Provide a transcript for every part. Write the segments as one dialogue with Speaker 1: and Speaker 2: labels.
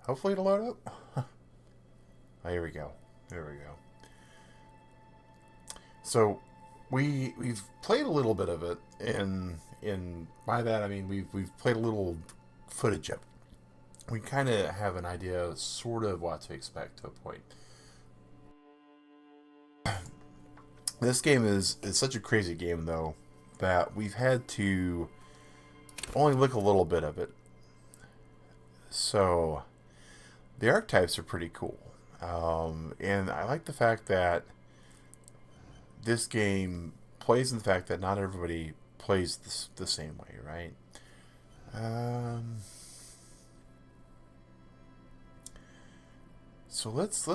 Speaker 1: Hopefully it'll load up. Oh, here we go. There we go. So we've played a little bit of it, and by that I mean we've played a little footage of it. We kind of have an idea, sort of, what to expect to a point. This game is such a crazy game, though, that we've had to only look a little bit of it. So the archetypes are pretty cool, and I like the fact that this game plays in the fact that not everybody plays the same way, right? So let's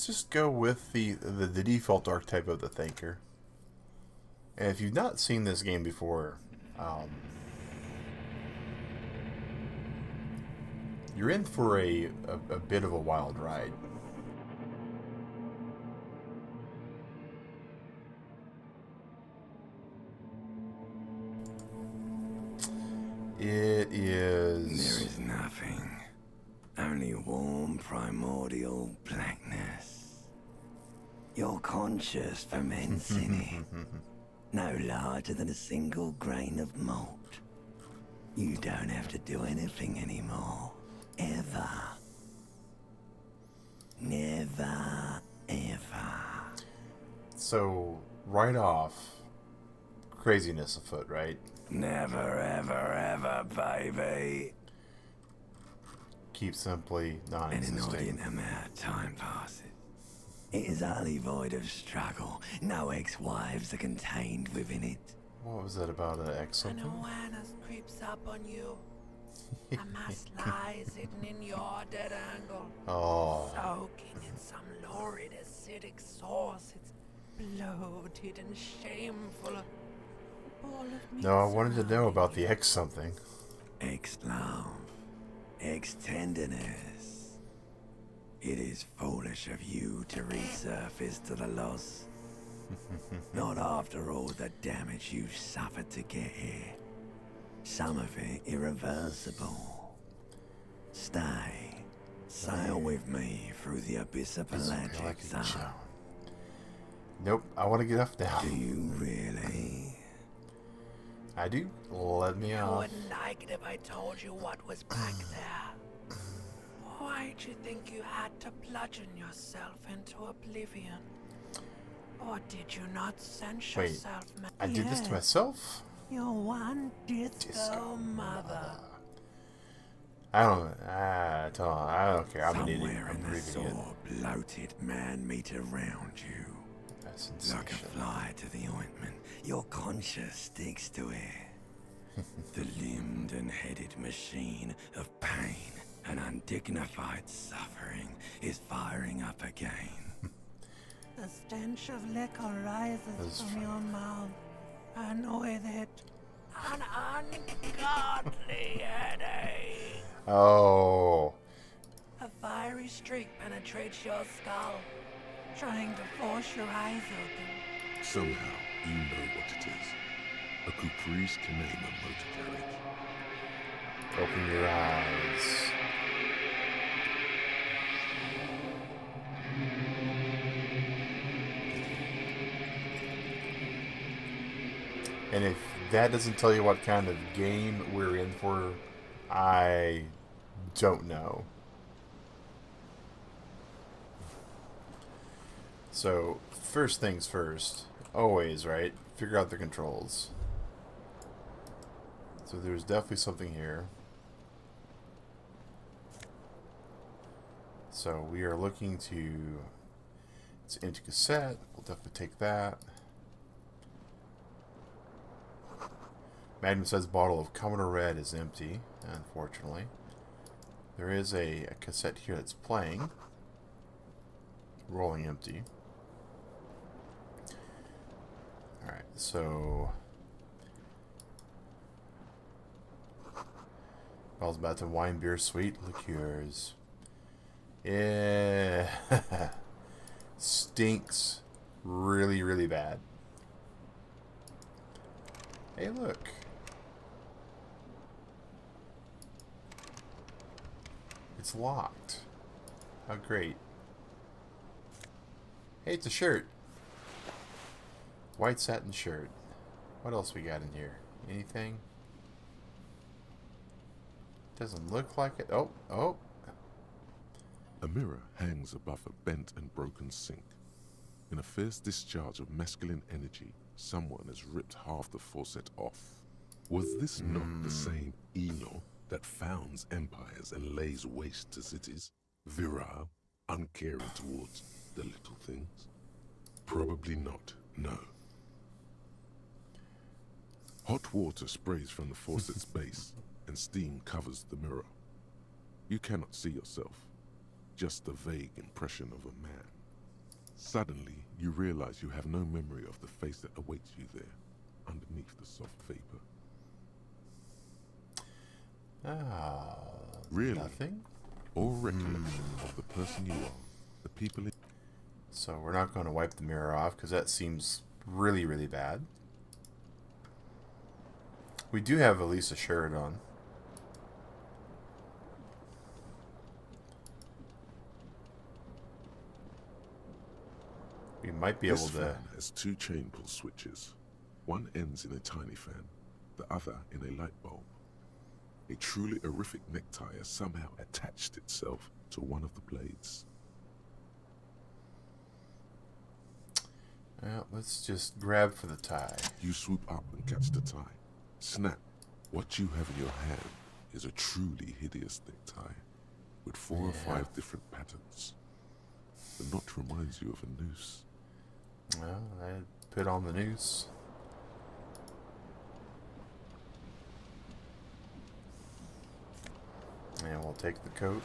Speaker 1: just go with the default archetype of the Thinker. And if you've not seen this game before, you're in for a bit of a wild ride. It is...
Speaker 2: There is nothing. Only warm primordial blackness. Your conscious ferments in it. No larger than a single grain of malt. You don't have to do anything anymore. Ever. Never, ever.
Speaker 1: So, right off, craziness afoot, right?
Speaker 2: Never, ever, ever, baby.
Speaker 1: Keep simply
Speaker 2: An
Speaker 1: non-existing.
Speaker 2: inordinate amount of time passes. It is utterly void of struggle. No ex-wives are contained within it.
Speaker 1: What was that about, an ex
Speaker 3: An
Speaker 1: something?
Speaker 3: awareness creeps up on you. A mass lies hidden in your dead angle.
Speaker 1: Oh.
Speaker 3: Soaking in some lurid acidic sauce. It's bloated and shameful. A ball of meat
Speaker 1: No, I wanted to know
Speaker 3: surrounding
Speaker 1: about the
Speaker 3: you.
Speaker 1: ex something.
Speaker 2: Ex-love. Ex-tenderness. It is foolish of you to resurface to the loss. Not after all the damage you've suffered to get here. Some of it irreversible. Stay. Sail with me through the abyss of pelagic zone.
Speaker 1: Nope, I want to get off now.
Speaker 2: Do you really?
Speaker 1: I do. Let me
Speaker 3: I
Speaker 1: off.
Speaker 3: wouldn't like it if I told you what was back there. Why'd you think you had to bludgeon yourself into oblivion? Or did you not sense
Speaker 1: Wait,
Speaker 3: yourself?
Speaker 1: I did this to
Speaker 3: Yes,
Speaker 1: myself?
Speaker 3: your one disco,
Speaker 1: Disco
Speaker 3: mother.
Speaker 1: I don't care. I'm an idiot.
Speaker 2: Somewhere
Speaker 1: I'm
Speaker 2: in the
Speaker 1: breathing it.
Speaker 2: sore, bloated man-meat around you.
Speaker 1: That's
Speaker 2: Like a
Speaker 1: sensation.
Speaker 2: fly to the ointment, your conscience sticks to it. The limbed and headed machine of pain and undignified suffering is firing up again.
Speaker 3: The stench of liquor rises
Speaker 1: That's
Speaker 3: from your mouth, and with it, an ungodly headache.
Speaker 1: Oh.
Speaker 3: A fiery streak penetrates your skull, trying to force your eyes open.
Speaker 4: Somehow, you know what it is. A caprice can name a motor carriage.
Speaker 1: Open your eyes. And if that doesn't tell you what kind of game we're in for, I don't know. So, first things first. Always, right? Figure out the controls. So there's definitely something here. So we are looking to... It's an empty cassette. We'll definitely take that. Magnum says bottle of Commodore Red is empty, unfortunately. There is a cassette here that's playing. Rolling empty. Alright, so... Bottles of Baton wine, beer, sweet liqueurs. Yeah. Stinks really, really bad. Hey, look. It's locked. How great. Hey, it's a shirt. White satin shirt. What else we got in here? Anything? Doesn't look like it. Oh, oh.
Speaker 4: A mirror hangs above a bent and broken sink. In a fierce discharge of masculine energy, someone has ripped half the faucet off. Was this not the same Eno that founds empires and lays waste to cities? Virile, uncaring towards the little things? Probably not, no. Hot water sprays from the faucet's base, and steam covers the mirror. You cannot see yourself, just the vague impression of a man. Suddenly, you realize you have no memory of the face that awaits you there, underneath the soft vapor.
Speaker 1: Ah,
Speaker 4: Really?
Speaker 1: nothing?
Speaker 4: Or recollection of the person you are, the people in...
Speaker 1: So we're not going to wipe the mirror off because that seems really, really bad. We do have Elisa shirt on. We might be able
Speaker 4: This
Speaker 1: to...
Speaker 4: fan has two chain pull switches. One ends in a tiny fan, the other in a light bulb. A truly horrific necktie has somehow attached itself to one of the blades.
Speaker 1: Well, let's just grab for the tie.
Speaker 4: You swoop up and catch the tie. Snap. What you have in your hand is a truly hideous necktie with 4 or 5 different patterns. The knot reminds you of a noose.
Speaker 1: Well, I put on the noose. And we'll take the coat.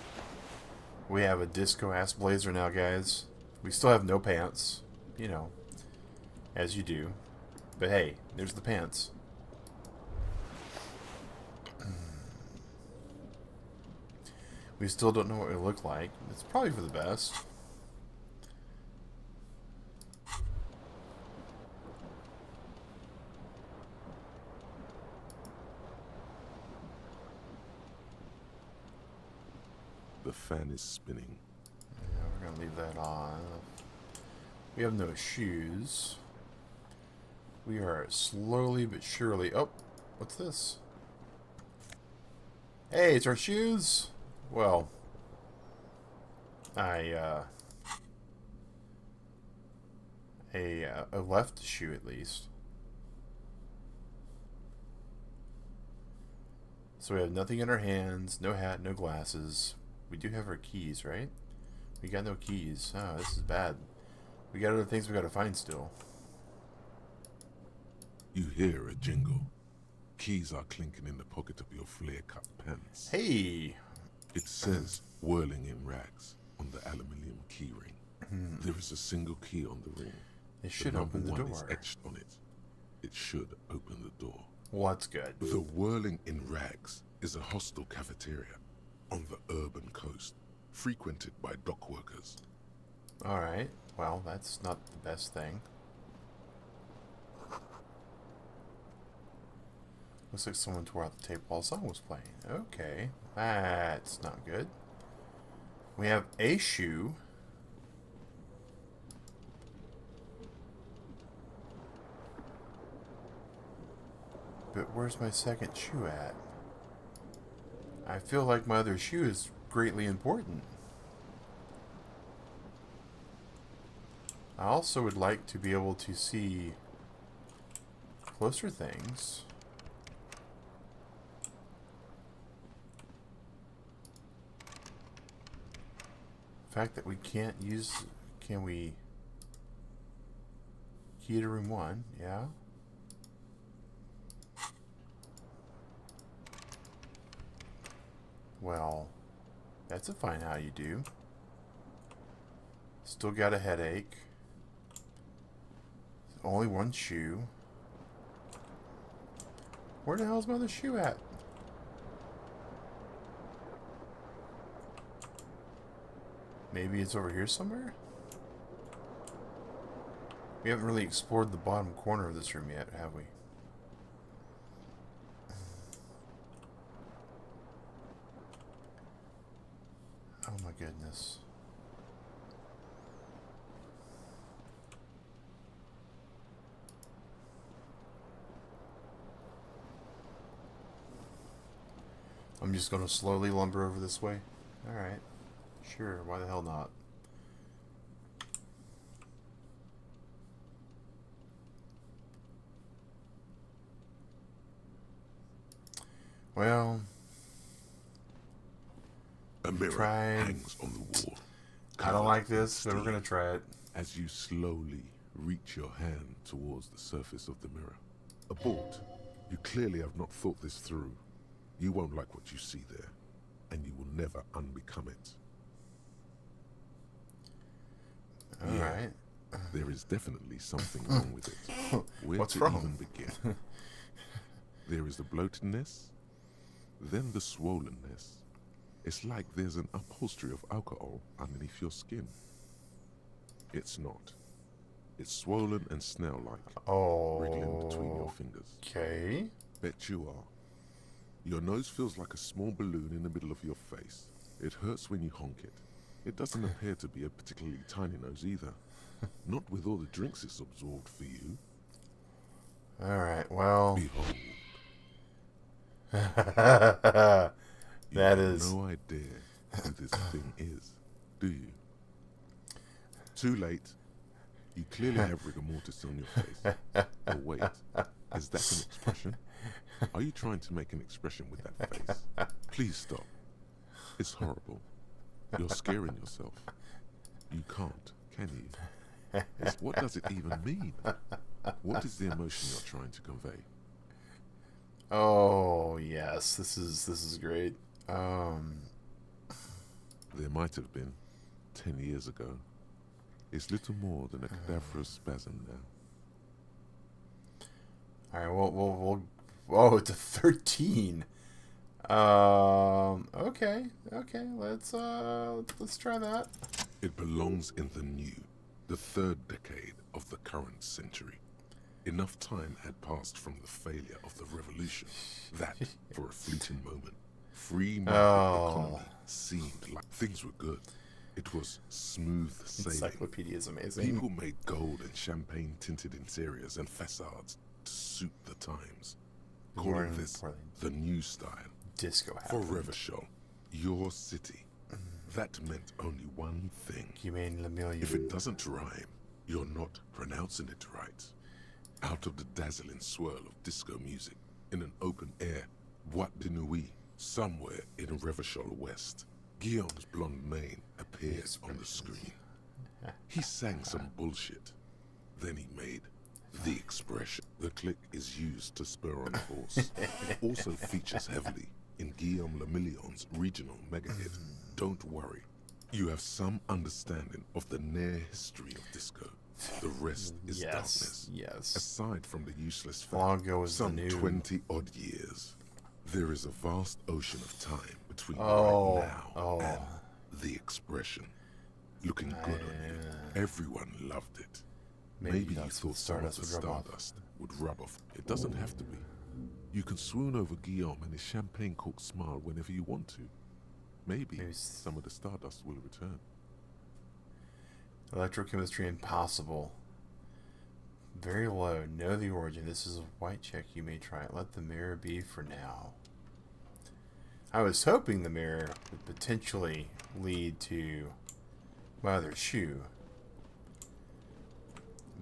Speaker 1: We have a disco-ass blazer now, guys. We still have no pants. You know, as you do. But hey, there's the pants. We still don't know what we look like. It's probably for the best.
Speaker 4: The fan is spinning.
Speaker 1: Yeah, we're gonna leave that on. We have no shoes. We are slowly but surely... Oh, what's this? Hey, it's our shoes! Well, a left shoe at least. So we have nothing in our hands, no hat, no glasses. We do have our keys, right? We got no keys. Oh, this is bad. We got other things we gotta find still.
Speaker 4: You hear a jingle. Keys are clinking in the pocket of your flare-cut pants.
Speaker 1: Hey!
Speaker 4: It says, whirling in rags, on the aluminium key ring. There is a single key on the ring.
Speaker 1: It should open the
Speaker 4: number 1 is
Speaker 1: door.
Speaker 4: etched on it. It should open the door.
Speaker 1: Well, that's good.
Speaker 4: The whirling in rags is a hostel cafeteria on the urban coast, frequented by dock workers.
Speaker 1: Alright, well, that's not the best thing. Looks like someone tore out the tape while a song was playing. Okay, that's not good. We have a shoe. But where's my second shoe at? I feel like my other shoe is greatly important. I also would like to be able to see closer things. The fact that we can't use... Can we... Key to room 1, yeah? Well, that's a fine how you do. Still got a headache. Only one shoe. Where the hell's my other shoe at? Maybe it's over here somewhere? We haven't really explored the bottom corner of this room yet, have we? Oh my goodness. I'm just going to slowly lumber over this way. Alright. Sure, why the hell not? Well,
Speaker 4: A mirror
Speaker 1: tried.
Speaker 4: hangs on the wall.
Speaker 1: I don't
Speaker 4: covered
Speaker 1: like
Speaker 4: in
Speaker 1: this, but we're
Speaker 4: steam.
Speaker 1: going to try it.
Speaker 4: As you slowly reach your hand towards the surface of the mirror. Abort. You clearly have not thought this through. You won't like what you see there, and you will never unbecome it.
Speaker 1: Alright.
Speaker 4: There is definitely something wrong with it. Where
Speaker 1: What's
Speaker 4: to
Speaker 1: wrong?
Speaker 4: even begin? There is the bloatedness, then the swollenness. It's like there's an upholstery of alcohol underneath your skin. It's not. It's swollen and snail-like, wriggling between your fingers.
Speaker 1: Okay.
Speaker 4: Bet you are. Your nose feels like a small balloon in the middle of your face. It hurts when you honk it. It doesn't appear to be a particularly tiny nose either. Not with all the drinks it's absorbed for you.
Speaker 1: Alright, well.
Speaker 4: Behold.
Speaker 1: That
Speaker 4: You have
Speaker 1: is.
Speaker 4: no idea who this thing is, do you? Too late. You clearly have rigor mortis on your face. Oh wait, is that an expression? Are you trying to make an expression with that face? Please stop. It's horrible. You're scaring yourself. You can't, can you? What does it even mean? What is the emotion you're trying to convey?
Speaker 1: Oh yes, this is great.
Speaker 4: There might have been 10 years ago. It's little more than a cadaverous spasm now.
Speaker 1: Alright, we'll oh, it's a 13. Okay, let's try that.
Speaker 4: It belongs in the new, the third decade of the current century. Enough time had passed from the failure of the revolution that, for a fleeting moment, free market economy seemed like things were good. It was smooth sailing.
Speaker 1: Encyclopedia is amazing.
Speaker 4: People made gold and champagne-tinted interiors and facades to suit the times, calling this the new style.
Speaker 1: Disco
Speaker 4: For
Speaker 1: happened.
Speaker 4: Revachol, your city, that meant only one thing. If it doesn't rhyme, you're not pronouncing it right. Out of the dazzling swirl of disco music, in an open air boîte de nuit, somewhere in Revachol West, Guillaume's blonde mane appears on the screen. He sang some bullshit. Then he made the expression. The click is used to spur on force. It also features heavily in Guillaume Lemillion's regional mega hit, Don't Worry. You have some understanding of the near history of disco. The rest is darkness.
Speaker 1: Yes.
Speaker 4: Aside from the useless fact,
Speaker 1: Long ago was the
Speaker 4: some
Speaker 1: new.
Speaker 4: 20-odd years, there is a vast ocean of time between
Speaker 1: Oh,
Speaker 4: right now and the expression. Looking good on you. Everyone loved it. Maybe you
Speaker 1: that's when
Speaker 4: thought some of
Speaker 1: Stardust
Speaker 4: the
Speaker 1: would rub off.
Speaker 4: stardust would rub off. It doesn't have to be. You can swoon over Guillaume and his champagne-corked smile whenever you want to. Maybe some of the stardust will return.
Speaker 1: Electrochemistry impossible. Very low. Know the origin. This is a white check. You may try it. Let the mirror be for now. I was hoping the mirror would potentially lead to my other shoe.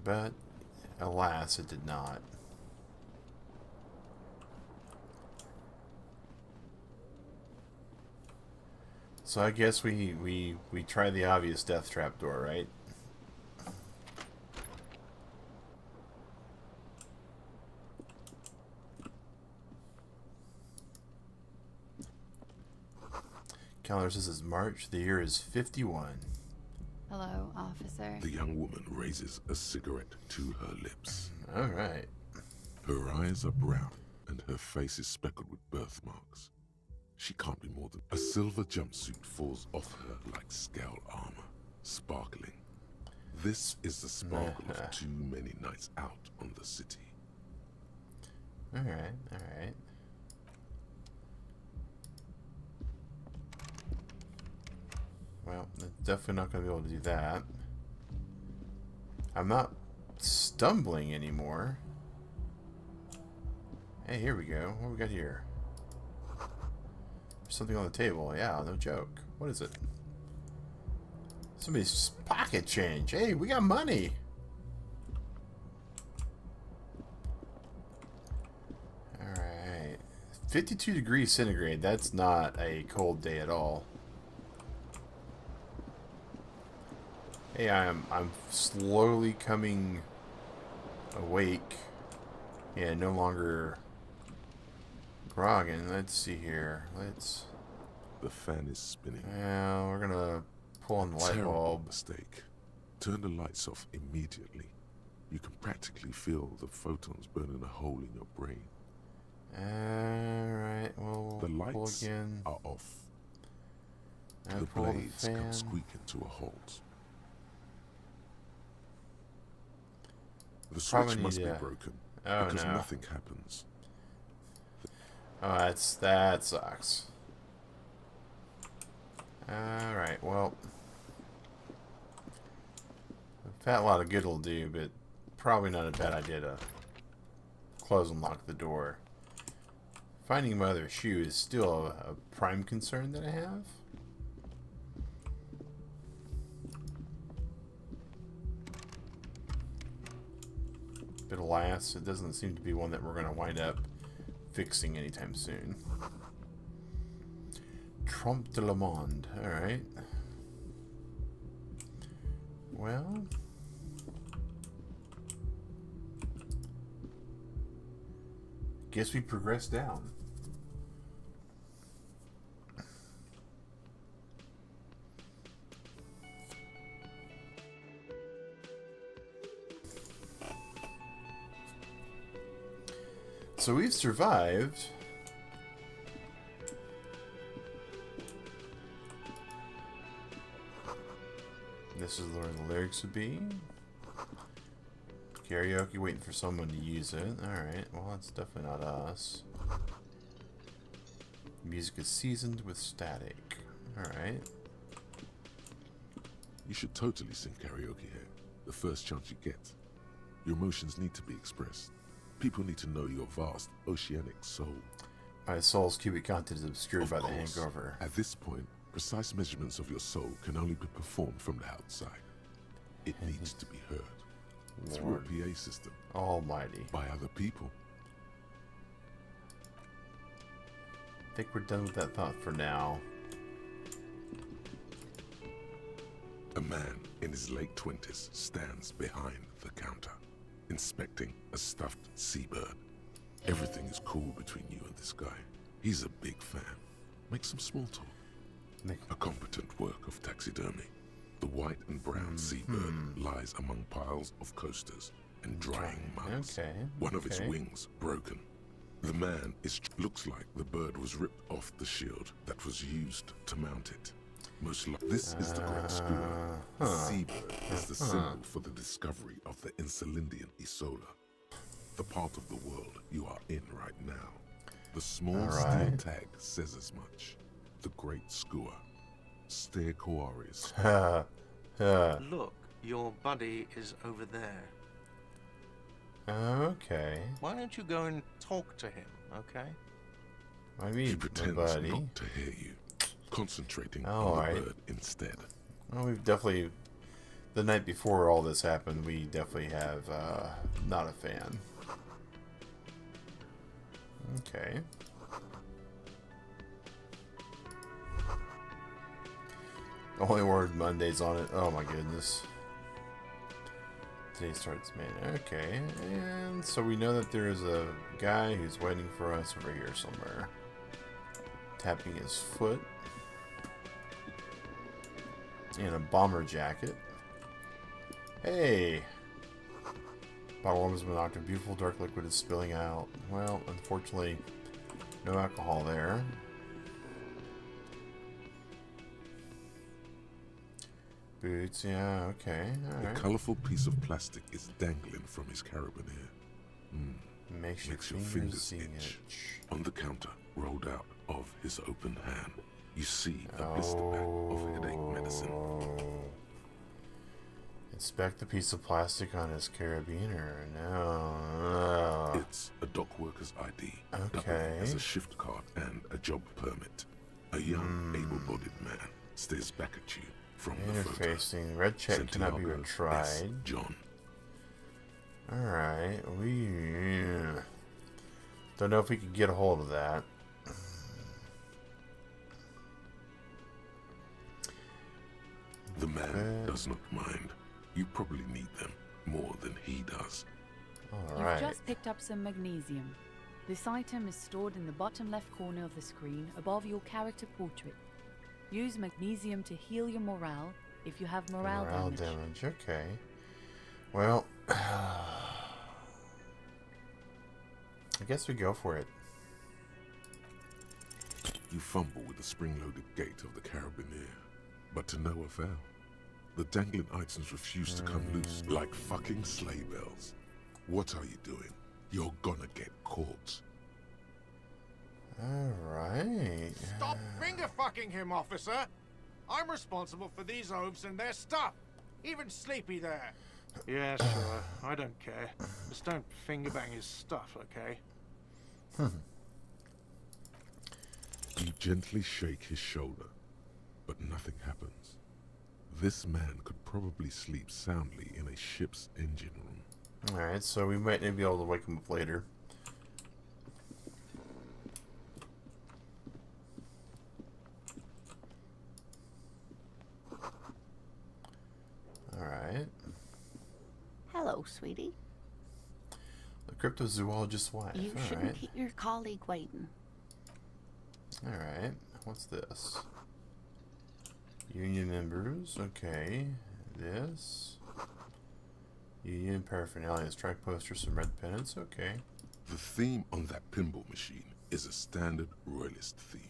Speaker 1: But, alas, it did not. So I guess we try the obvious death trap door, right? Calendar says it's March. The year is 51.
Speaker 5: Hello, officer.
Speaker 4: The young woman raises a cigarette to her lips.
Speaker 1: All right.
Speaker 4: Her eyes are brown and her face is speckled with birthmarks. She can't be more than... A silver jumpsuit falls off her like scale armor, sparkling. This is the sparkle of too many nights out on the city.
Speaker 1: All right. All right. definitely not going to be able to do that. I'm not stumbling anymore. Hey, here we go. What we got here? There's something on the table. Yeah, no joke. What is it? Somebody's pocket change. Hey, we got money. Alright. 52 degrees centigrade. That's not a cold day at all. Hey, I'm slowly coming awake. Yeah, no longer grogging. Let's see here.
Speaker 4: The fan is spinning.
Speaker 1: Yeah, we're gonna pull on the light
Speaker 4: Terrible
Speaker 1: bulb.
Speaker 4: mistake. Turn the lights off immediately. You can practically feel the photons burning a hole in your brain.
Speaker 1: Alright, well,
Speaker 4: The
Speaker 1: we'll pull
Speaker 4: lights
Speaker 1: again.
Speaker 4: are off.
Speaker 1: And
Speaker 4: The
Speaker 1: pull
Speaker 4: blades
Speaker 1: the fan.
Speaker 4: come squeaking to a halt. The
Speaker 1: Probably
Speaker 4: switch must
Speaker 1: need
Speaker 4: be
Speaker 1: to-
Speaker 4: broken
Speaker 1: Oh
Speaker 4: because
Speaker 1: no.
Speaker 4: nothing happens.
Speaker 1: Oh, that sucks. Alright, well. A fat lot of good will do, but probably not a bad idea to close and lock the door. Finding my other shoe is still a prime concern that I have. But alas, it doesn't seem to be one that we're going to wind up fixing anytime soon. Trompe de le Monde. Alright. Well. Guess we progress down. So we've survived. This is where the lyrics would be. Karaoke, waiting for someone to use it. Alright, well that's definitely not us. Music is seasoned with static. Alright.
Speaker 4: You should totally sing karaoke here, the first chance you get. Your emotions need to be expressed. People need to know your vast, oceanic soul.
Speaker 1: My soul's cubic content is obscured
Speaker 4: Of
Speaker 1: by the
Speaker 4: course,
Speaker 1: hangover.
Speaker 4: at this point, precise measurements of your soul can only be performed from the outside. It needs to be heard through a
Speaker 1: Lord
Speaker 4: PA system
Speaker 1: Almighty.
Speaker 4: by other people.
Speaker 1: I think we're done with that thought for now.
Speaker 4: A man in his late 20s stands behind the counter, inspecting a stuffed seabird. Everything is cool between you and this guy. He's a big fan. Make some small talk. A competent work of taxidermy. The white and brown seabird lies among piles of coasters and drying mugs.
Speaker 1: Okay.
Speaker 4: One of its
Speaker 1: okay.
Speaker 4: wings broken. The man looks like the bird was ripped off the shield that was used to mount it. Most likely, this is the great skua. The seabird is the symbol for the discovery of the Insulindian Isola, the part of the world you are in right now. The small steel
Speaker 1: Alright.
Speaker 4: tag says as much. The great skua. Stay Koaris.
Speaker 6: Look, your buddy is over there.
Speaker 1: Okay.
Speaker 6: Why don't you go and talk to him, okay?
Speaker 1: I
Speaker 4: He
Speaker 1: mean, my
Speaker 4: pretends
Speaker 1: buddy.
Speaker 4: not to hear you, concentrating
Speaker 1: Oh,
Speaker 4: on the
Speaker 1: alright.
Speaker 4: bird instead.
Speaker 1: Well, we've definitely, the night before all this happened, we definitely have not a fan. Okay. Only word Monday's on it. Oh my goodness. Today starts May. Okay, and so we know that there's a guy who's waiting for us over here somewhere. Tapping his foot. In a bomber jacket. Hey! Bottle warm has been knocked. A beautiful dark liquid is spilling out. Well, unfortunately, no alcohol there. Boots, yeah, okay,
Speaker 4: A
Speaker 1: alright.
Speaker 4: colorful piece of plastic is dangling from his carabiner.
Speaker 1: Makes
Speaker 4: Makes
Speaker 1: your
Speaker 4: your
Speaker 1: fingers
Speaker 4: fingers
Speaker 1: itch.
Speaker 4: On the counter, rolled out of his open hand, you see the blister pack of headache medicine.
Speaker 1: Inspect the piece of plastic on his carabiner. No.
Speaker 4: It's a dock worker's ID,
Speaker 1: Okay.
Speaker 4: doubling as a shift card and a job permit. A young, able-bodied man stares back at you from the photo.
Speaker 1: Interfacing. Red check cannot be
Speaker 4: Santiago
Speaker 1: retried.
Speaker 4: S. John.
Speaker 1: Alright. We don't know if we could get a hold of that.
Speaker 4: The man does not mind. You probably need them more than he does.
Speaker 1: Alright.
Speaker 7: You've just picked up some magnesium. This item is stored in the bottom left corner of the screen above your character portrait. Use magnesium to heal your morale if you have morale damage.
Speaker 1: Okay. Well, I guess we go for it.
Speaker 4: You fumble with the spring-loaded gate of the carabiner, but to no avail. The dangling items refuse to come loose like fucking sleigh bells. What are you doing? You're gonna get caught.
Speaker 1: Alright.
Speaker 8: Stop finger fucking him, officer! I'm responsible for these oafs and their stuff. Even Sleepy there.
Speaker 6: Yeah, sure. I don't care. Just don't finger bang his stuff, okay?
Speaker 4: You gently shake his shoulder, but nothing happens. This man could probably sleep soundly in a ship's engine room.
Speaker 1: Alright, so we might be able to wake him up later. Alright.
Speaker 9: Hello, sweetie.
Speaker 1: The cryptozoologist's wife.
Speaker 9: You shouldn't
Speaker 1: Alright.
Speaker 9: keep your colleague waiting.
Speaker 1: Alright. What's this? Union members. Okay. This. Union paraphernalia. Strike posters, some red pennants. Okay.
Speaker 4: The theme on that pinball machine is a standard royalist theme,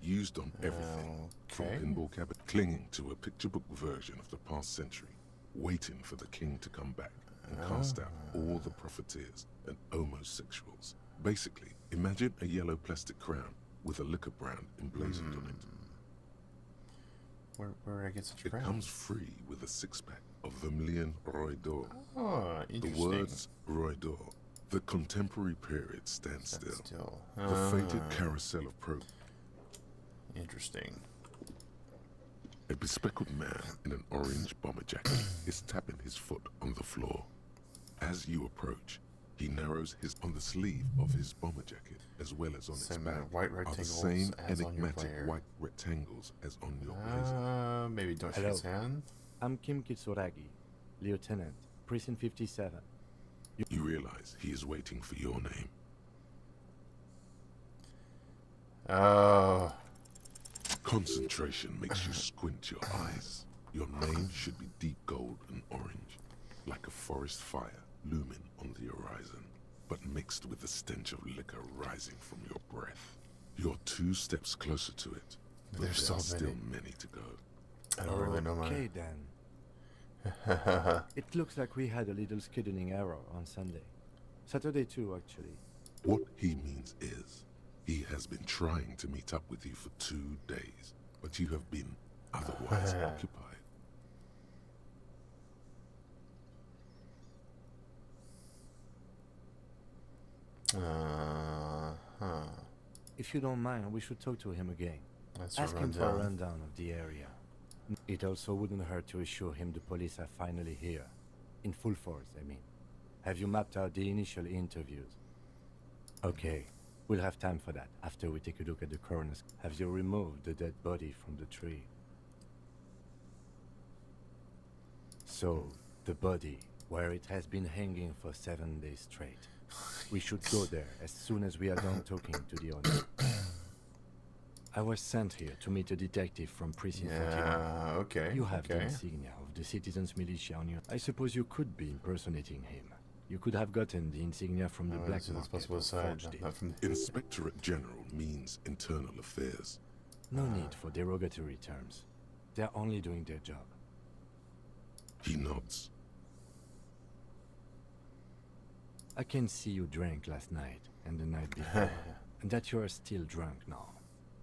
Speaker 4: used on everything from
Speaker 1: Okay.
Speaker 4: pinball cabinet, clinging to a picture book version of the past century, waiting for the king to come back and cast out all the profiteers and homosexuals. Basically, imagine a yellow plastic crown with a liquor brand emblazoned on it.
Speaker 1: Where did I get such a
Speaker 4: It
Speaker 1: crown?
Speaker 4: comes free with a six-pack of Vermilion Roy d'Or.
Speaker 1: Oh,
Speaker 4: The
Speaker 1: interesting.
Speaker 4: words Roy d'Or, the contemporary period stands
Speaker 1: That's
Speaker 4: still.
Speaker 1: still.
Speaker 4: The fated carousel of pro.
Speaker 1: Interesting.
Speaker 4: A bespectacled man in an orange bomber jacket is tapping his foot on the floor. As you approach, he narrows his on the sleeve of his bomber jacket, as well as on its
Speaker 1: Same
Speaker 4: back,
Speaker 1: white
Speaker 4: are the
Speaker 1: rectangles
Speaker 4: same
Speaker 1: as on your
Speaker 4: enigmatic
Speaker 1: player.
Speaker 4: white rectangles as on your blazer.
Speaker 1: Maybe don't shake
Speaker 10: Hello.
Speaker 1: his hand.
Speaker 10: I'm Kim Kitsuragi, Lieutenant, Precinct 57.
Speaker 4: You realize he is waiting for your name.
Speaker 1: Oh.
Speaker 4: Concentration makes you squint your eyes. Your name should be deep gold and orange, like a forest fire looming on the horizon, but mixed with the stench of liquor rising from your breath. You're 2 steps closer to it, but
Speaker 1: There's
Speaker 4: there are
Speaker 1: so
Speaker 4: still
Speaker 1: many.
Speaker 4: many to go.
Speaker 1: I don't really know
Speaker 10: Okay
Speaker 1: my.
Speaker 10: then. It looks like we had a little scheduling error on Sunday. Saturday too, actually.
Speaker 4: What he means is, he has been trying to meet up with you for 2 days, but you have been otherwise occupied.
Speaker 10: If you don't mind, we should talk to him again.
Speaker 1: That's
Speaker 10: Ask
Speaker 1: a
Speaker 10: him for a
Speaker 1: rundown.
Speaker 10: rundown of the area. It also wouldn't hurt to assure him the police are finally here. In full force, I mean. Have you mapped out the initial interviews? Okay, we'll have time for that after we take a look at the coroner's. Have you removed the dead body from the tree? So, the body, where it has been hanging for 7 days straight. We should go there as soon as we are done talking to the owner. I was sent here to meet a detective from Precinct 41.
Speaker 1: Yeah, okay.
Speaker 10: You have the
Speaker 1: okay.
Speaker 10: insignia of the Citizens Militia on you. I suppose you could be impersonating him. You could have gotten the insignia from the
Speaker 1: Oh,
Speaker 10: black
Speaker 1: so that's
Speaker 10: market
Speaker 1: supposed to
Speaker 10: or
Speaker 1: decide,
Speaker 10: forged it.
Speaker 1: not from
Speaker 4: Inspectorate General means internal affairs.
Speaker 10: No need for derogatory terms. They're only doing their job.
Speaker 4: He nods.
Speaker 10: I can see you drank last night and the night before, and that you are still drunk now.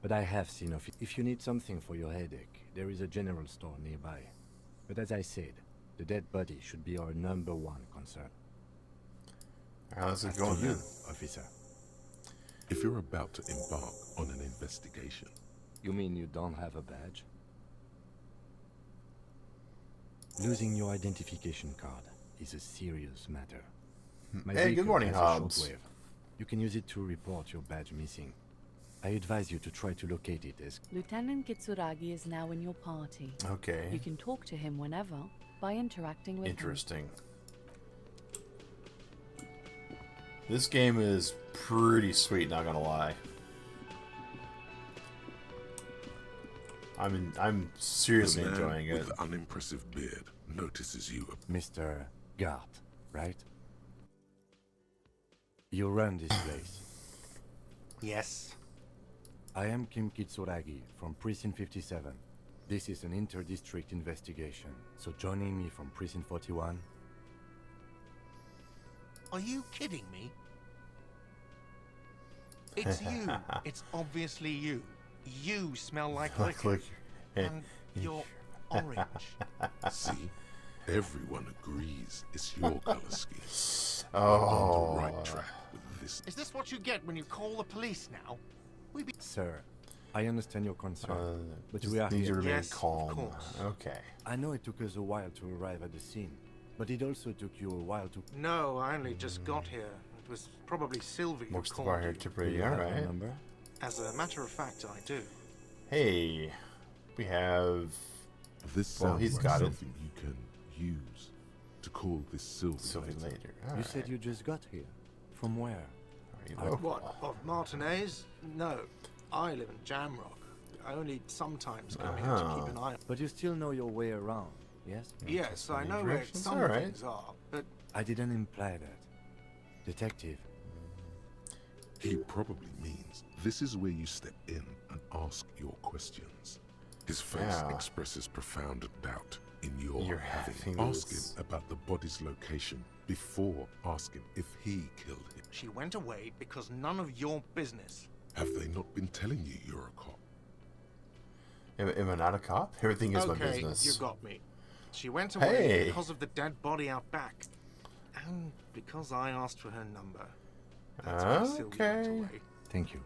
Speaker 10: But I have seen of it. If you need something for your headache, there is a general store nearby. But as I said, The dead body should be our #1 concern.
Speaker 1: How's it
Speaker 10: As
Speaker 1: going
Speaker 10: to you,
Speaker 1: then?
Speaker 10: officer.
Speaker 4: If you're about to embark on an investigation,
Speaker 10: You mean you don't have a badge? Losing your identification card is a serious matter. My
Speaker 1: Hey, good
Speaker 10: vehicle
Speaker 1: morning,
Speaker 10: has a
Speaker 1: Hobbs.
Speaker 10: shortwave. You can use it to report your badge missing. I advise you to try to locate it as...
Speaker 7: Lieutenant Kitsuragi is now in your party. You
Speaker 1: Okay.
Speaker 7: can talk to him whenever by interacting with him.
Speaker 1: Interesting. This game is pretty sweet, not gonna lie. I'm seriously
Speaker 4: the man
Speaker 1: enjoying it.
Speaker 4: with the unimpressive beard notices you.
Speaker 10: Mr. Gart, right? You run this place.
Speaker 6: Yes.
Speaker 10: I am Kim Kitsuragi from Precinct 57. This is an inter-district investigation, so joining me from Precinct 41...
Speaker 8: Are you kidding me? It's you. It's obviously you. You smell like liquor. And you're orange.
Speaker 4: See, everyone agrees it's your color scheme.
Speaker 1: Oh.
Speaker 4: On the right track with this.
Speaker 8: Is this what you get when you call the police now?
Speaker 10: Sir, I understand your concern, but we are
Speaker 1: Need to
Speaker 10: here.
Speaker 1: remain
Speaker 8: Yes, of
Speaker 1: calm.
Speaker 8: course.
Speaker 1: Okay.
Speaker 10: I know it took us a while to arrive at the scene, but it also took you a while to...
Speaker 8: No, I only just got here. It was probably Sylvie who
Speaker 1: Looks the
Speaker 8: called
Speaker 1: bar here
Speaker 8: you.
Speaker 1: to
Speaker 10: Do
Speaker 1: pretty
Speaker 10: you have her
Speaker 1: alright.
Speaker 10: number?
Speaker 8: As a matter of fact, I do.
Speaker 1: Hey, we have
Speaker 4: This
Speaker 1: Well,
Speaker 4: sounds
Speaker 1: he's
Speaker 4: like
Speaker 1: got it.
Speaker 4: something you can use to call this Sylvie
Speaker 1: Sylvie
Speaker 4: later.
Speaker 1: later.
Speaker 10: You
Speaker 1: Alright.
Speaker 10: said you just got here. From where?
Speaker 1: Are you local?
Speaker 8: What, of Martinez? No, I live in Jamrock. I only sometimes come here to keep an eye on...
Speaker 10: But you still know your way around, yes?
Speaker 8: Yes, I
Speaker 1: Any
Speaker 8: know where
Speaker 1: directions?
Speaker 8: some
Speaker 1: Alright.
Speaker 8: things are, but
Speaker 10: I didn't imply that. Detective,
Speaker 4: He probably means this is where you step in and ask your questions. His face
Speaker 1: Yeah.
Speaker 4: expresses profound doubt in your
Speaker 1: You're
Speaker 4: having.
Speaker 1: having
Speaker 4: Ask
Speaker 1: this-
Speaker 4: him about the body's location before asking if he killed him.
Speaker 8: she went away because none of your business.
Speaker 4: Have they not been telling you you're a cop?
Speaker 1: Am I not a cop? Everything is my
Speaker 8: Okay,
Speaker 1: business.
Speaker 8: you got me. She went away
Speaker 1: Hey.
Speaker 8: because of the dead body out back. And because I asked for her number. That's why Sylvie went
Speaker 1: Okay.
Speaker 8: away.
Speaker 10: thank you.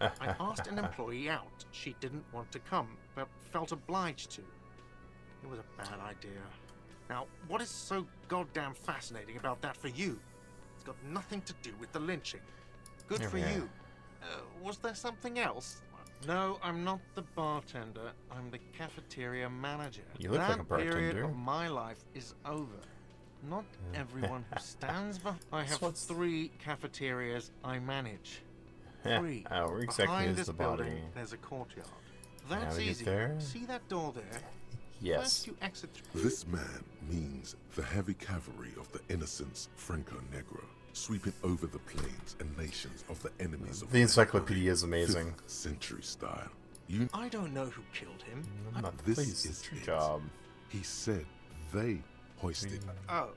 Speaker 8: I asked an employee out. She didn't want to come, but felt obliged to. It was a bad idea. Now, what is so goddamn fascinating about that for you? It's got nothing to do with the lynching. Good for
Speaker 1: Yeah.
Speaker 8: you. Was there something else? No, I'm not the bartender. I'm the cafeteria manager.
Speaker 1: You look like a
Speaker 8: That period
Speaker 1: bartender.
Speaker 8: of my life is over. Not everyone who stands behind. I have
Speaker 1: what's-
Speaker 8: 3 cafeterias I manage.
Speaker 1: Yeah.
Speaker 8: 3.
Speaker 1: Oh, where exactly
Speaker 8: Behind
Speaker 1: is
Speaker 8: this
Speaker 1: the
Speaker 8: building,
Speaker 1: body?
Speaker 8: there's a courtyard.
Speaker 1: Now
Speaker 8: That's
Speaker 1: we get
Speaker 8: easy.
Speaker 1: there?
Speaker 8: See that door there?
Speaker 1: Yes.
Speaker 8: First you exit through.
Speaker 4: This man means the heavy cavalry of the innocents Franco Negro, sweeping over the plains and nations of the enemies of
Speaker 1: The encyclopedia is amazing.
Speaker 4: 5th century style. You
Speaker 8: I don't know who killed him.
Speaker 1: I'm not
Speaker 4: This
Speaker 1: pleased.
Speaker 4: is
Speaker 1: It's your
Speaker 4: it.
Speaker 1: job.
Speaker 4: He said they hoisted.
Speaker 8: Oh,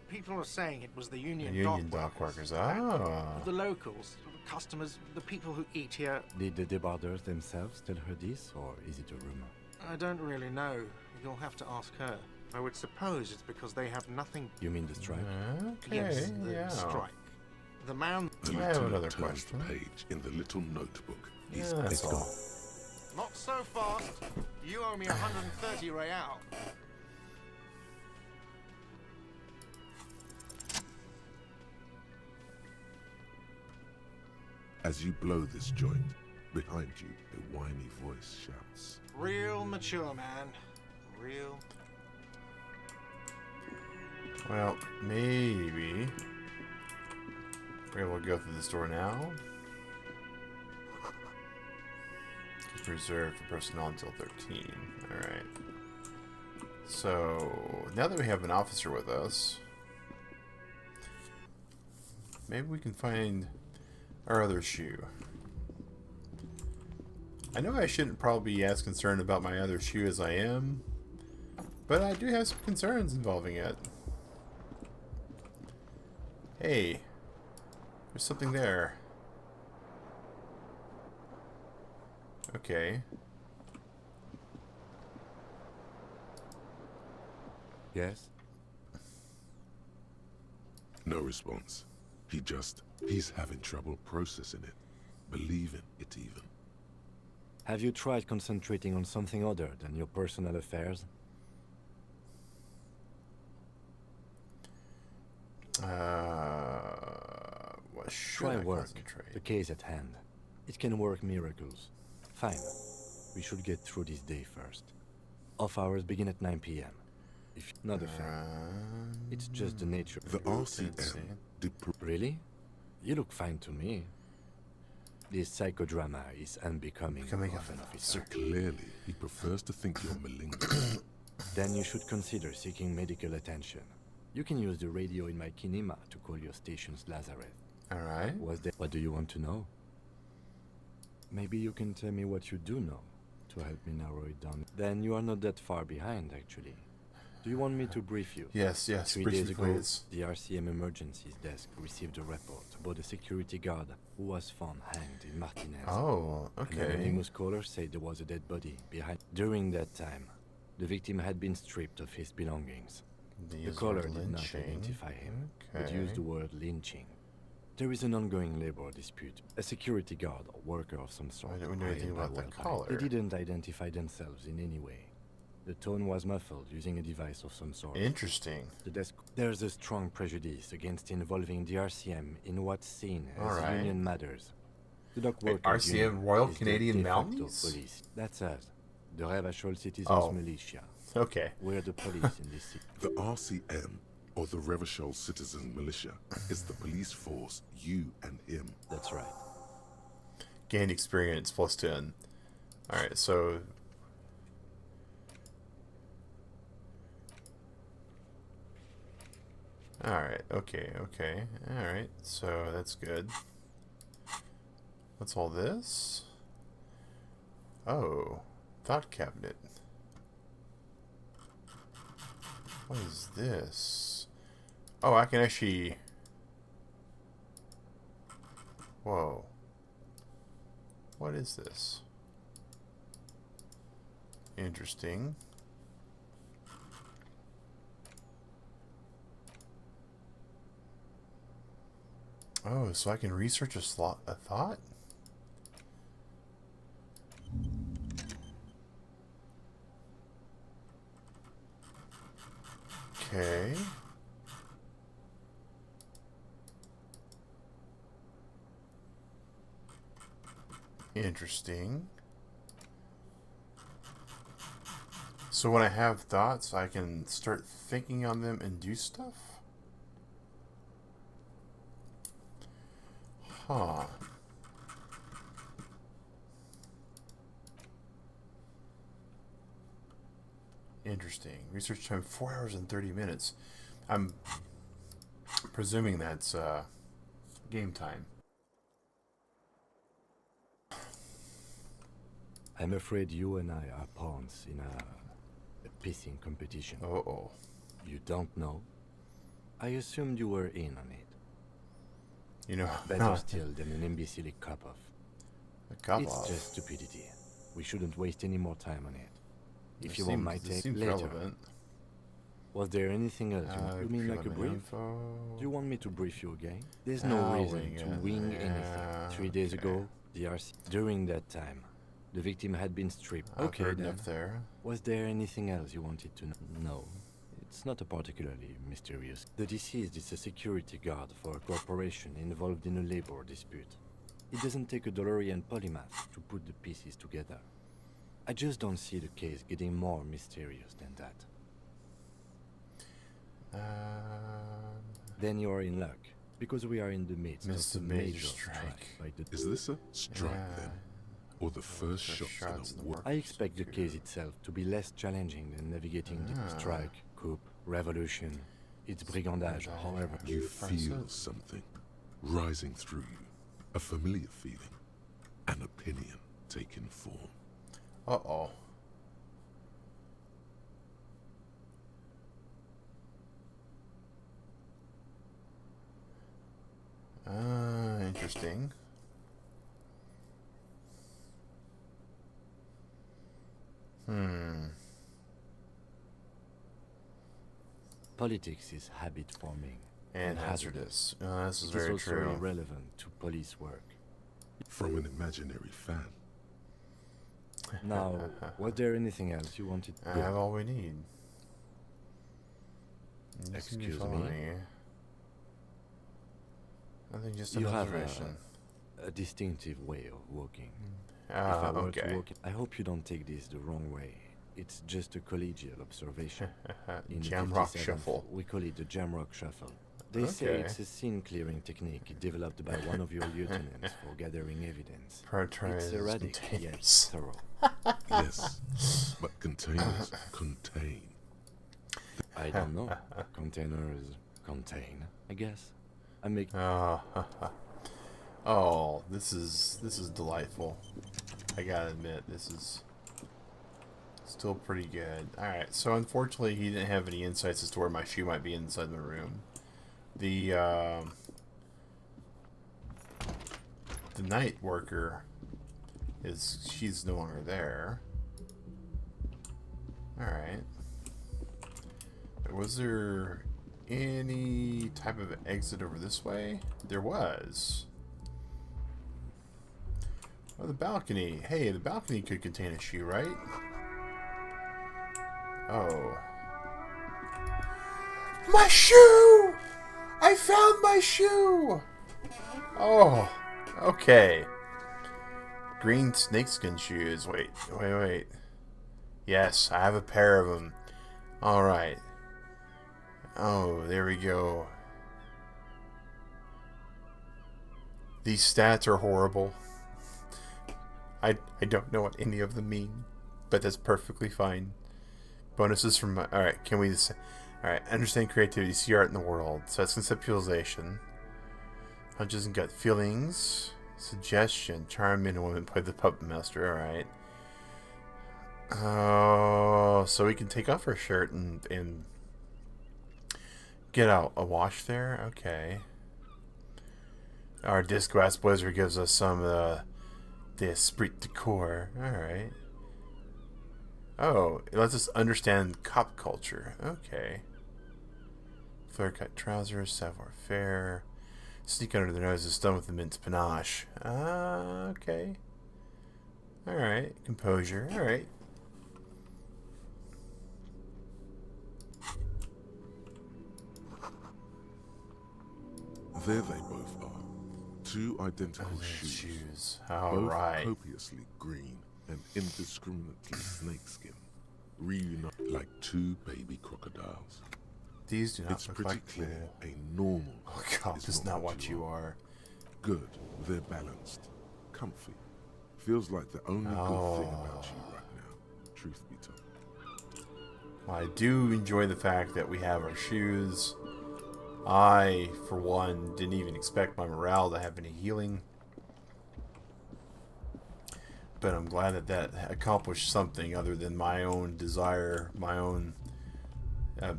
Speaker 8: people are saying it was the
Speaker 1: The
Speaker 8: Union,
Speaker 1: Union dock workers. Oh.
Speaker 8: The locals, the customers, the people who eat here.
Speaker 10: Did the debarders themselves tell her this, or is it a rumor?
Speaker 8: I don't really know. You'll have to ask her. I would suppose it's because they have nothing.
Speaker 10: You mean the strike?
Speaker 1: Okay,
Speaker 8: Yes, the
Speaker 1: yeah.
Speaker 8: strike. The man.
Speaker 4: The
Speaker 1: I have
Speaker 4: lieutenant
Speaker 1: another
Speaker 4: turns
Speaker 1: question.
Speaker 4: the page in the little notebook. He's
Speaker 1: Yeah, that's
Speaker 4: let's go.
Speaker 1: all.
Speaker 8: Not so fast. You owe me 130 real.
Speaker 4: As you blow this joint, behind you, a whiny voice shouts.
Speaker 8: Real mature man. Real.
Speaker 1: Well, maybe we're able to go through this door now. It's reserved for personnel until 13. Alright. So, now that we have an officer with us, maybe we can find our other shoe. I know I shouldn't probably be as concerned about my other shoe as I am, but I do have some concerns involving it. Hey, there's something there. Okay.
Speaker 10: Yes?
Speaker 4: No response. He's having trouble processing it, believing it even.
Speaker 10: Have you tried concentrating on something other than your personal affairs?
Speaker 1: What should
Speaker 10: Try
Speaker 1: I
Speaker 10: work.
Speaker 1: concentrate?
Speaker 10: The case at hand. It can work miracles. Fine. We should get through this day first. Off hours begin at 9 p.m. If not a fan. It's just the nature.
Speaker 4: The RCM did
Speaker 10: Really? You look fine to me. This psychodrama is unbecoming
Speaker 1: Becoming
Speaker 10: of an
Speaker 1: a-
Speaker 10: officer.
Speaker 4: Clearly, he prefers to think you're malignant.
Speaker 10: Then you should consider seeking medical attention. You can use the radio in my kinema to call your station's Lazareth.
Speaker 1: Alright.
Speaker 10: What do you want to know? Maybe you can tell me what you do know to help me narrow it down. Then you are not that far behind, actually. Do you want me to brief you?
Speaker 1: Yes,
Speaker 10: 3
Speaker 1: briefly,
Speaker 10: days ago,
Speaker 1: please.
Speaker 10: the RCM emergencies desk received a report about a security guard who was found hanged in Martinez.
Speaker 1: Oh,
Speaker 10: An
Speaker 1: okay.
Speaker 10: anonymous caller said there was a dead body behind. During that time, the victim had been stripped of his belongings. The caller did not identify him, but used the word lynching. There is an ongoing labor dispute. A security guard or worker of some sort.
Speaker 1: I don't know anything
Speaker 10: hired by
Speaker 1: about the
Speaker 10: Wildfire.
Speaker 1: caller.
Speaker 10: They didn't identify themselves in any way. The tone was muffled using a device of some sort.
Speaker 1: Interesting.
Speaker 10: The desk. There's a strong prejudice against involving the RCM in what's seen as
Speaker 1: Alright.
Speaker 10: union matters. The dock
Speaker 1: Wait,
Speaker 10: workers
Speaker 1: RCM,
Speaker 10: union
Speaker 1: Royal
Speaker 10: is the
Speaker 1: Canadian
Speaker 10: de facto
Speaker 1: Mounties?
Speaker 10: police. That's us. The Rebachol Citizens
Speaker 1: Oh.
Speaker 10: Militia.
Speaker 1: Okay.
Speaker 10: We're the police in this city.
Speaker 4: The RCM, or the Revachol Citizen Militia, is the police force, you and him.
Speaker 10: That's right.
Speaker 1: Gained experience plus 10. Alright, so... Alright, okay. Alright, so that's good. What's all this? Oh, thought cabinet. What is this? Oh, I can actually... Whoa. What is this? Interesting. Oh, so I can research a thought? Okay. Interesting. So when I have thoughts, I can start thinking on them and do stuff? Huh. Interesting. Research time 4 hours and 30 minutes. I'm presuming that's game time.
Speaker 10: I'm afraid you and I are pawns in a pissing competition.
Speaker 1: Uh-oh.
Speaker 10: You don't know? I assumed you were in on it.
Speaker 1: You know,
Speaker 10: Better still than an imbecile cop-off.
Speaker 1: a cop
Speaker 10: It's
Speaker 1: off.
Speaker 10: just stupidity. We shouldn't waste any more time on it. If
Speaker 1: This
Speaker 10: you want my
Speaker 1: seems- this
Speaker 10: take
Speaker 1: seems
Speaker 10: later.
Speaker 1: relevant.
Speaker 10: Was there anything else? You mean like a brief?
Speaker 1: Info.
Speaker 10: Do you want me to brief you again? There's no reason
Speaker 1: wing
Speaker 10: to
Speaker 1: it.
Speaker 10: wing
Speaker 1: Yeah,
Speaker 10: anything. 3 days
Speaker 1: okay.
Speaker 10: ago, the RC. During that time, the victim had been stripped.
Speaker 1: I've
Speaker 10: Okay,
Speaker 1: heard
Speaker 10: then.
Speaker 1: enough there.
Speaker 10: Was there anything else you wanted to know? No. It's not a particularly mysterious. The deceased is a security guard for a corporation involved in a labor dispute. It doesn't take a DeLorean polymath to put the pieces together. I just don't see the case getting more mysterious than that. Then you are in luck, because we are in the midst
Speaker 1: Missed
Speaker 10: of
Speaker 1: a
Speaker 10: a
Speaker 1: major
Speaker 10: major
Speaker 1: strike.
Speaker 10: strike by the
Speaker 4: Is this a strike
Speaker 1: Yeah.
Speaker 4: then? Or the first
Speaker 1: First
Speaker 4: shots
Speaker 1: shots
Speaker 4: in
Speaker 1: in
Speaker 4: a
Speaker 1: the
Speaker 4: war?
Speaker 10: I expect the case itself to be less challenging than navigating the strike, coup, revolution, its brigandage, however.
Speaker 4: You feel something rising through you. A familiar feeling. An opinion taking form.
Speaker 1: Uh-oh. Interesting.
Speaker 10: Politics is habit forming
Speaker 1: And hazardous. This is
Speaker 10: It is
Speaker 1: very
Speaker 10: also
Speaker 1: true.
Speaker 10: irrelevant to police work.
Speaker 4: From an imaginary fan.
Speaker 10: Now, was there anything else you wanted?
Speaker 1: I have all we need. This can be
Speaker 10: Excuse
Speaker 1: funny.
Speaker 10: me?
Speaker 1: Nothing, just an
Speaker 10: You have
Speaker 1: observation.
Speaker 10: a distinctive way of walking. If
Speaker 1: Ah,
Speaker 10: I were
Speaker 1: okay.
Speaker 10: to walk, I hope you don't take this the wrong way. It's just a collegial observation. In the
Speaker 1: Jamrock
Speaker 10: 57th,
Speaker 1: shuffle.
Speaker 10: We call it the Jamrock Shuffle. They say
Speaker 1: Okay.
Speaker 10: it's a scene-clearing technique developed by one of your lieutenants for gathering evidence.
Speaker 1: Prioritize
Speaker 10: It's erratic yet
Speaker 1: containers.
Speaker 10: thorough.
Speaker 4: Yes, but containers contain.
Speaker 10: I don't know. Containers contain, I guess. I make
Speaker 1: Oh, this is delightful. I gotta admit, this is still pretty good. Alright, so unfortunately he didn't have any insights as to where my shoe might be inside the room. The night worker she's no longer there. Alright. Was there any type of exit over this way? There was. Oh, the balcony. Hey, the balcony could contain a shoe, right? Oh. My shoe! I found my shoe! Oh, okay. Green snakeskin shoes. Wait. Yes, I have a pair of them. Alright. Oh, there we go. These stats are horrible. I don't know what any of them mean, but that's perfectly fine. Bonuses from my... Alright, can we just... Alright, understand creativity, see art in the world. So that's conceptualization. Hunches and gut feelings. Suggestion, charm men and women, play the puppet master. Alright. Oh, so we can take off our shirt and get out a wash there? Okay. Our disc glass blazer gives us some the esprit de corps. Alright. Oh, it lets us understand cop culture. Okay. Flare cut trousers, savoir faire. Sneak under the nose is done with the mint panache. Okay. Alright. Composure. Alright.
Speaker 4: There they both are. Two identical shoes. Both
Speaker 1: Alright.
Speaker 4: copiously green and indiscriminately snakeskin. Reunite like two baby crocodiles.
Speaker 1: These do not
Speaker 4: It's
Speaker 1: look
Speaker 4: pretty
Speaker 1: like
Speaker 4: clear
Speaker 1: cool.
Speaker 4: a normal
Speaker 1: Oh god, this is not what you are.
Speaker 4: Good, they're balanced. Comfy. Feels like the only good thing about you right now, truth be told.
Speaker 1: I do enjoy the fact that we have our shoes. I, for one, didn't even expect my morale to have any healing. But I'm glad that that accomplished something other than my own desire, my own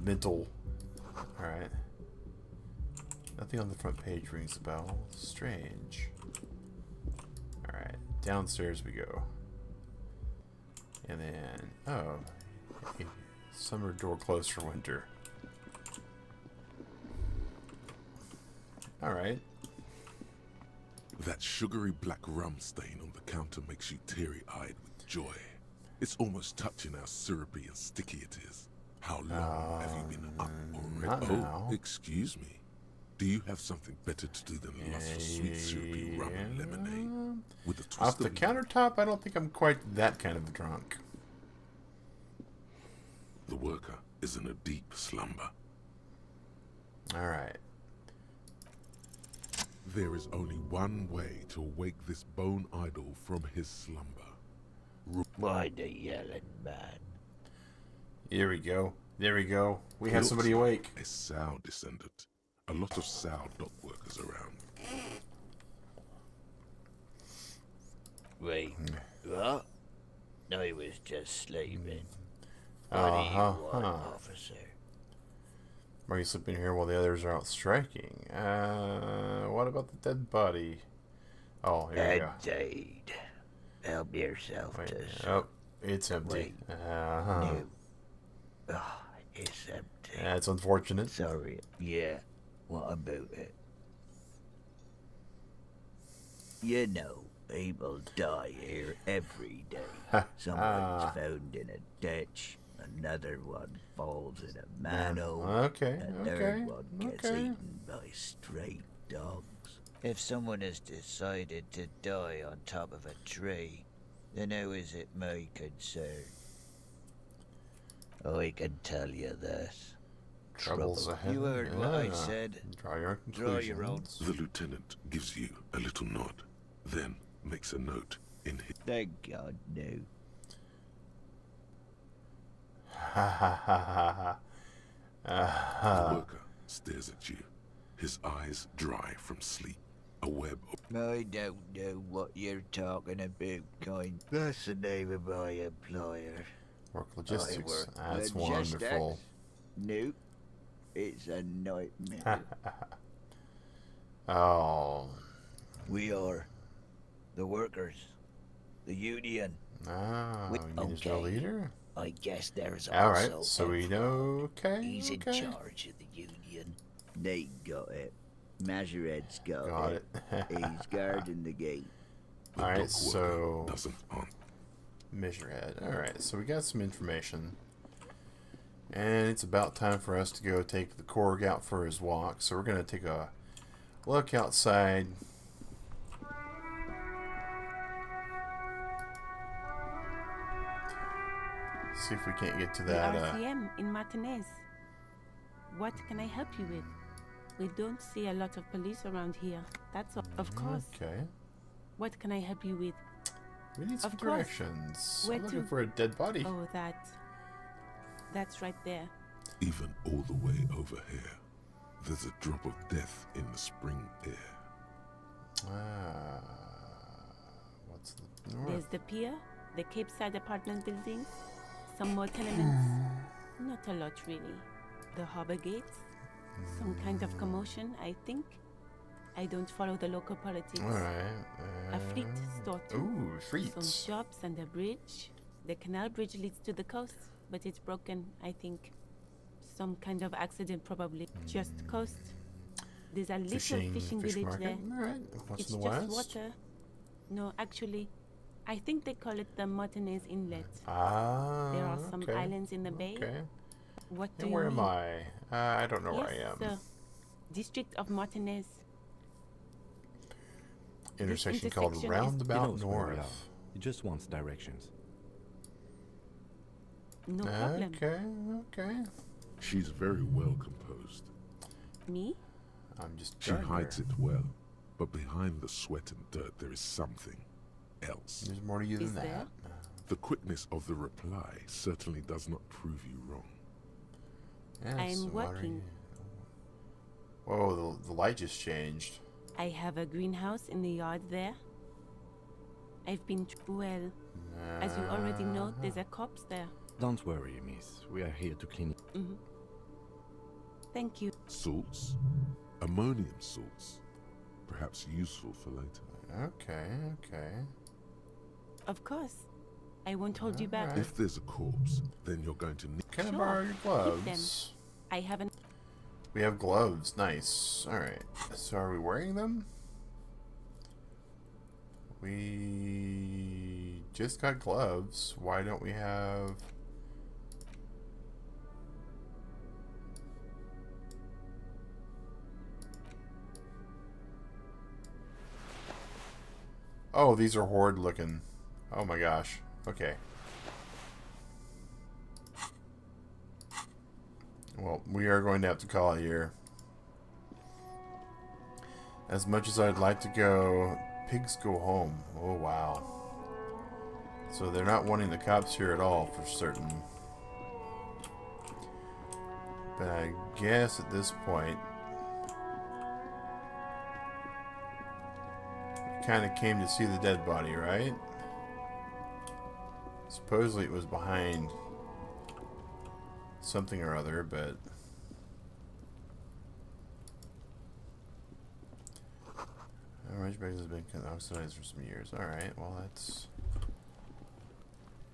Speaker 1: mental... Alright. Nothing on the front page rings a bell. Strange. Alright. Downstairs we go. And then... Oh. Summer door closed for winter. Alright.
Speaker 4: That sugary black rum stain on the counter makes you teary-eyed with joy. It's almost touching how syrupy and sticky it is. How long have you been up
Speaker 1: not
Speaker 4: already?
Speaker 1: now.
Speaker 4: Oh, excuse me. Do you have something better to do than lust for sweet syrupy rum and lemonade? With a twist
Speaker 1: Off the
Speaker 4: of
Speaker 1: countertop, I don't think I'm quite that kind of a drunk.
Speaker 4: the worker is in a deep slumber.
Speaker 1: Alright.
Speaker 4: There is only one way to wake this bone idol from his slumber.
Speaker 2: Why the yelling, man?
Speaker 1: Here we go. There we go. We have
Speaker 4: Looks
Speaker 1: somebody
Speaker 4: like
Speaker 1: awake.
Speaker 4: A sow descendant. A lot of sow dock workers around.
Speaker 2: Wait, what? No, he was just sleeping. What do you want, officer?
Speaker 1: Are you sleeping here while the others are out striking? What about the dead body? Oh, here we go.
Speaker 2: Indeed. Help yourself
Speaker 1: Wait,
Speaker 2: to
Speaker 1: oh, it's empty.
Speaker 2: Wait. No. Oh, it's empty.
Speaker 1: That's unfortunate.
Speaker 2: Sorry. Yeah. What about it? You know, people die here every day. Someone's found in a ditch. Another one falls in a manhole.
Speaker 1: Okay,
Speaker 2: A third one gets eaten by stray dogs. If someone has decided to die on top of a tree, then how is it my concern? I can tell you this.
Speaker 1: Troubles ahead.
Speaker 2: You heard what I said.
Speaker 1: Draw your
Speaker 2: Draw your own.
Speaker 1: conclusions.
Speaker 4: The lieutenant gives you a little nod, then makes a note in his...
Speaker 2: Thank God, no.
Speaker 1: Ha ha ha ha.
Speaker 4: The worker stares at you, his eyes dry from sleep. A web of...
Speaker 2: I don't know what you're talking about, kind. That's the name of my employer.
Speaker 1: Work logistics.
Speaker 2: work
Speaker 1: That's
Speaker 2: logistics.
Speaker 1: wonderful.
Speaker 2: Nope. It's a nightmare.
Speaker 1: Oh.
Speaker 2: We are the workers. The union.
Speaker 1: Ah,
Speaker 2: We-
Speaker 1: you need a
Speaker 2: okay.
Speaker 1: leader?
Speaker 2: I guess there's
Speaker 1: All
Speaker 2: also
Speaker 1: right, so we know. Okay.
Speaker 2: He's in
Speaker 1: okay.
Speaker 2: charge of the union. They got it. Majoret's got,
Speaker 1: Got
Speaker 2: it.
Speaker 1: it.
Speaker 2: He's guarding the gate.
Speaker 4: The
Speaker 1: All right,
Speaker 4: dock
Speaker 1: so
Speaker 4: worker doesn't answer.
Speaker 1: Measurehead. All right, so we got some information, and it's about time for us to go take the Korg out for his walk. So we're gonna take a look outside. See if we can't get to that.
Speaker 11: The RCM in Martinez. What can I help you with? We don't see a lot of police around here. That's all. Of course.
Speaker 1: Okay.
Speaker 11: What can I help you with?
Speaker 1: We need some
Speaker 11: Of course.
Speaker 1: directions.
Speaker 11: Where
Speaker 1: I'm looking
Speaker 11: to?
Speaker 1: for a dead body.
Speaker 11: Oh, that's right there.
Speaker 4: Even all the way over here, there's a drop of death in the spring air.
Speaker 1: Ah, what's the north?
Speaker 11: There's the pier, the Cape Side apartment buildings, some more tenements. Not a lot, really. The harbor gates, some kind of commotion, I think. I don't follow the local politics.
Speaker 1: All right.
Speaker 11: A fleet store too.
Speaker 1: Ooh,
Speaker 11: Some
Speaker 1: fleet.
Speaker 11: shops and a bridge. The canal bridge leads to the coast, but it's broken, I think. Some kind of accident, probably. Just coast. There's a little fishing
Speaker 1: fish
Speaker 11: village
Speaker 1: market.
Speaker 11: there.
Speaker 1: All right. What's
Speaker 11: It's
Speaker 1: in the
Speaker 11: just
Speaker 1: west?
Speaker 11: water. No, actually, I think they call it the Martinez Inlet.
Speaker 1: Ah.
Speaker 11: There are some
Speaker 1: okay.
Speaker 11: islands in the bay.
Speaker 1: Okay.
Speaker 11: What do
Speaker 1: And
Speaker 11: you
Speaker 1: where
Speaker 11: mean?
Speaker 1: am I? I don't know where I am.
Speaker 11: Sir. District of Martinez.
Speaker 1: Intersection
Speaker 11: This
Speaker 1: called
Speaker 11: intersection
Speaker 1: Roundabout
Speaker 10: knows where we are.
Speaker 1: North.
Speaker 10: He just wants directions.
Speaker 11: No problem.
Speaker 1: Okay. Okay.
Speaker 4: She's very well composed.
Speaker 11: Me?
Speaker 1: I'm just.
Speaker 4: She
Speaker 1: dark
Speaker 4: hides
Speaker 1: here.
Speaker 4: it well, but behind the sweat and dirt there is something else.
Speaker 1: There's more to you
Speaker 11: Is
Speaker 1: than
Speaker 11: there?
Speaker 1: that.
Speaker 4: The quickness of the reply certainly does not prove you wrong.
Speaker 1: Yes,
Speaker 11: I'm
Speaker 1: what are
Speaker 11: working.
Speaker 1: you- Whoa, the light just changed.
Speaker 11: I have a greenhouse in the yard there. I've been well. As you already know, there's a corpse there.
Speaker 10: Don't worry, miss. We are here to clean it.
Speaker 11: Thank you.
Speaker 4: Salts? Ammonium salts. Perhaps useful for later.
Speaker 1: Okay, okay.
Speaker 11: Of course. I won't hold you back.
Speaker 1: Alright.
Speaker 4: If there's a corpse, then you're going to need...
Speaker 1: Can I
Speaker 11: Sure,
Speaker 1: borrow your
Speaker 11: keep
Speaker 1: gloves?
Speaker 11: I haven't.
Speaker 1: We have gloves. Nice. Alright. So are we wearing them? We just got gloves. Why don't we have... Oh, these are horde looking. Oh my gosh. Okay. Well, we are going to have to call it here. As much as I'd like to go, pigs go home. Oh, wow. So they're not wanting the cops here at all, for certain. But I guess at this point, we kind of came to see the dead body, right? Supposedly it was behind something or other, but orange bags has been oxidized for some years. Alright, well that's...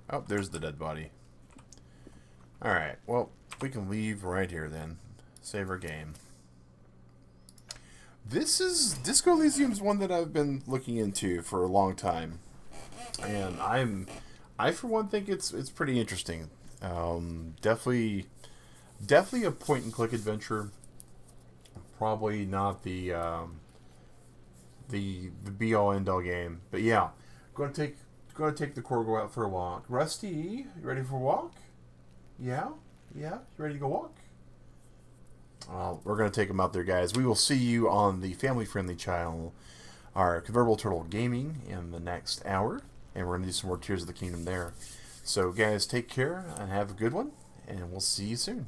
Speaker 1: Oh, there's the dead body. Alright, well, we can leave right here then. Save our game. This is Disco Elysium's one that I've been looking into for a long time, and I for one think it's pretty interesting. Definitely a point and click adventure. Probably not the be all end all game, but yeah, going to take the Corgo out for a walk. Rusty, you ready for a walk? Yeah, you ready to go walk? We're going to take them out there, guys. We will see you on the family-friendly channel, our Convertible Turtle Gaming, in the next hour. And we're going to do some more Tears of the Kingdom there. So, guys, take care and have a good one. And we'll see you soon.